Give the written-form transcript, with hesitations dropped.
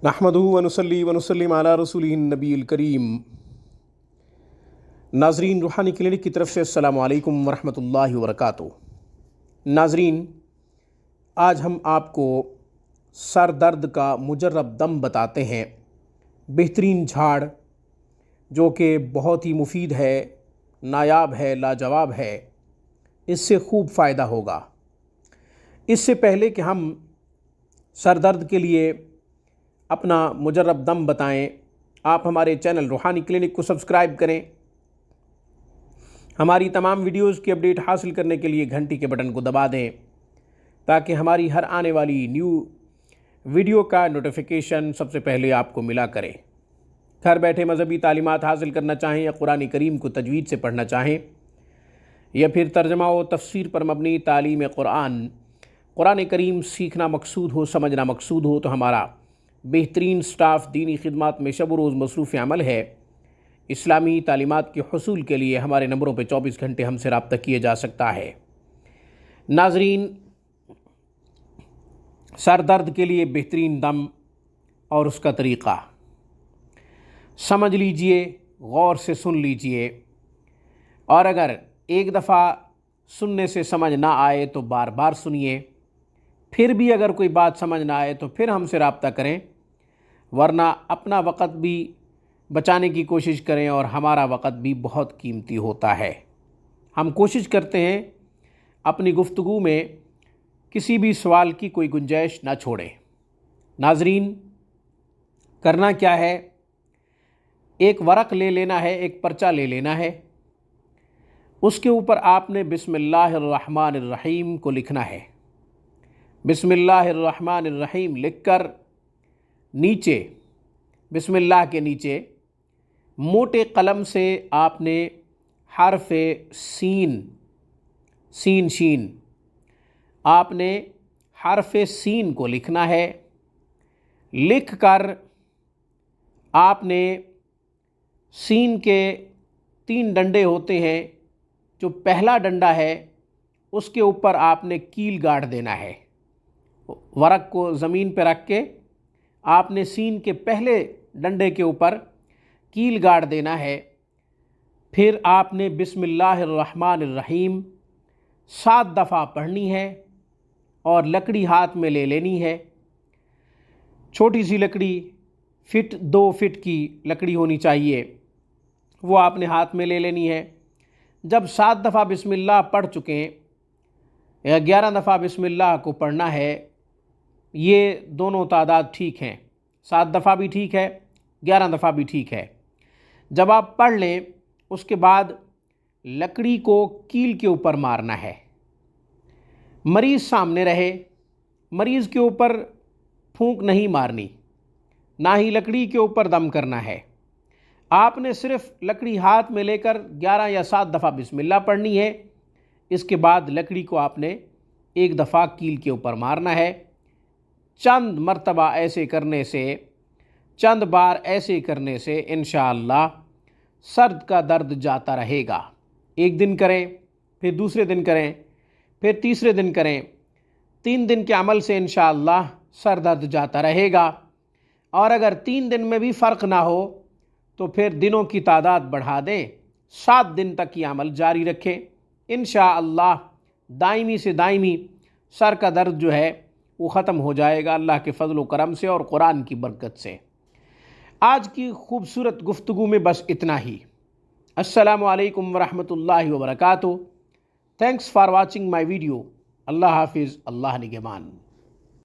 नहमदुहु व नुसल्ली व नुसल्लिम अला रसूलिहिन नबील करीम। नाजरीन, रूहानी क्लिनिक की तरफ से अस्सलामु अलैकुम व रहमतुल्लाहि व बरकातुहू। नाजरीन, आज हम आपको सर दर्द का मुजर्रब दम बताते हैं। बेहतरीन झाड़ जो कि बहुत ही मुफीद है, नायाब है, लाजवाब है। इससे खूब फ़ायदा होगा। इससे पहले कि हम सर दर्द के लिए अपना मुजर्रब दम बताएं, आप हमारे चैनल रूहानी क्लिनिक को सब्सक्राइब करें। हमारी तमाम वीडियोज़ की अपडेट हासिल करने के लिए घंटी के बटन को दबा दें ताकि हमारी हर आने वाली न्यू वीडियो का नोटिफिकेशन सबसे पहले आपको मिला करे। घर बैठे मज़हबी तालीमात हासिल करना चाहें या कुरान करीम को तजवीद से पढ़ना चाहें या फिर तर्जमा व तफसीर पर मबनी तालीम कुरान करीम सीखना मकसूद हो, समझना मकसूद हो, तो हमारा बेहतरीन स्टाफ दीनी खिदमत में शब रोज़ मसरूफ़ अमल है। इस्लामी तालीमात के हुसूल के लिए हमारे नंबरों पर 24 घंटे हमसे रब्ता किया जा सकता है। नाजरीन, सर दर्द के लिए बेहतरीन दम और उसका तरीक़ा समझ लीजिए, गौर से सुन लीजिए, और अगर एक दफ़ा सुनने से समझ ना आए तो बार बार सुनिए। फिर भी अगर कोई बात समझ ना आए तो फिर हमसे रब्ता करें, वरना अपना वक़्त भी बचाने की कोशिश करें और हमारा वक़्त भी बहुत कीमती होता है। हम कोशिश करते हैं अपनी गुफ्तगू में किसी भी सवाल की कोई गुंजाइश ना छोड़ें। नाजरीन, करना क्या है, एक वरक ले लेना है, एक पर्चा ले लेना है। उसके ऊपर आपने बिस्मिल्लाहिर्रहमानिर्रहीम को लिखना है। बिस्मिल्लाहिर्रहमानिर्रहीम लिखकर नीचे, बिस्मिल्लाह के नीचे मोटे कलम से आपने हर्फ सीन, सीन शीन, आपने हर्फ सीन को लिखना है। लिख कर आपने सीन के 3 डंडे होते हैं। जो पहला डंडा है उसके ऊपर आपने कील गाड़ देना है। वरक को ज़मीन पर रख के आपने सीन के पहले डंडे के ऊपर कील गाड़ देना है। फिर आपने बिस्मिल्लाहिर्रहमानिर्रहीम 7 दफ़ा पढ़नी है और लकड़ी हाथ में ले लेनी है। छोटी सी लकड़ी, 2 फीट की लकड़ी होनी चाहिए, वो आपने हाथ में ले लेनी है। जब 7 दफ़ा बिस्मिल्लाह पढ़ चुके या 11 दफ़ा बिस्मिल्लाह को पढ़ना है, ये दोनों तादाद ठीक हैं। 7 दफ़ा भी ठीक है, 11 दफ़ा भी ठीक है। जब आप पढ़ लें उसके बाद लकड़ी को कील के ऊपर मारना है। मरीज़ सामने रहे, मरीज़ के ऊपर फूंक नहीं मारनी, ना ही लकड़ी के ऊपर दम करना है। आपने सिर्फ़ लकड़ी हाथ में लेकर 11 या 7 दफ़ा बिस्मिल्लाह पढ़नी है। इसके बाद लकड़ी को आपने 1 दफ़ा कील के ऊपर मारना है। चंद मर्तबा ऐसे करने से, चंद बार ऐसे करने से इंशाअल्लाह सर्द का दर्द जाता रहेगा। एक दिन करें, फिर दूसरे दिन करें, फिर तीसरे दिन करें। 3 दिन के अमल से इंशाअल्लाह सर दर्द जाता रहेगा। और अगर 3 दिन में भी फ़र्क ना हो तो फिर दिनों की तादाद बढ़ा दें, 7 दिन तक ये अमल जारी रखें। इंशाअल्लाह दायमी से दायमी सर का दर्द जो है वो ख़त्म हो जाएगा अल्लाह के फ़ज़ल व करम से और कुरान की बरकत से। आज की खूबसूरत गुफ्तगू में बस इतना ही। अस्सलामु अलैकुम व रहमतुल्लाहि व बरकातुहू। Thanks for watching my video. अल्लाह हाफिज़, अल्लाह निगहबान।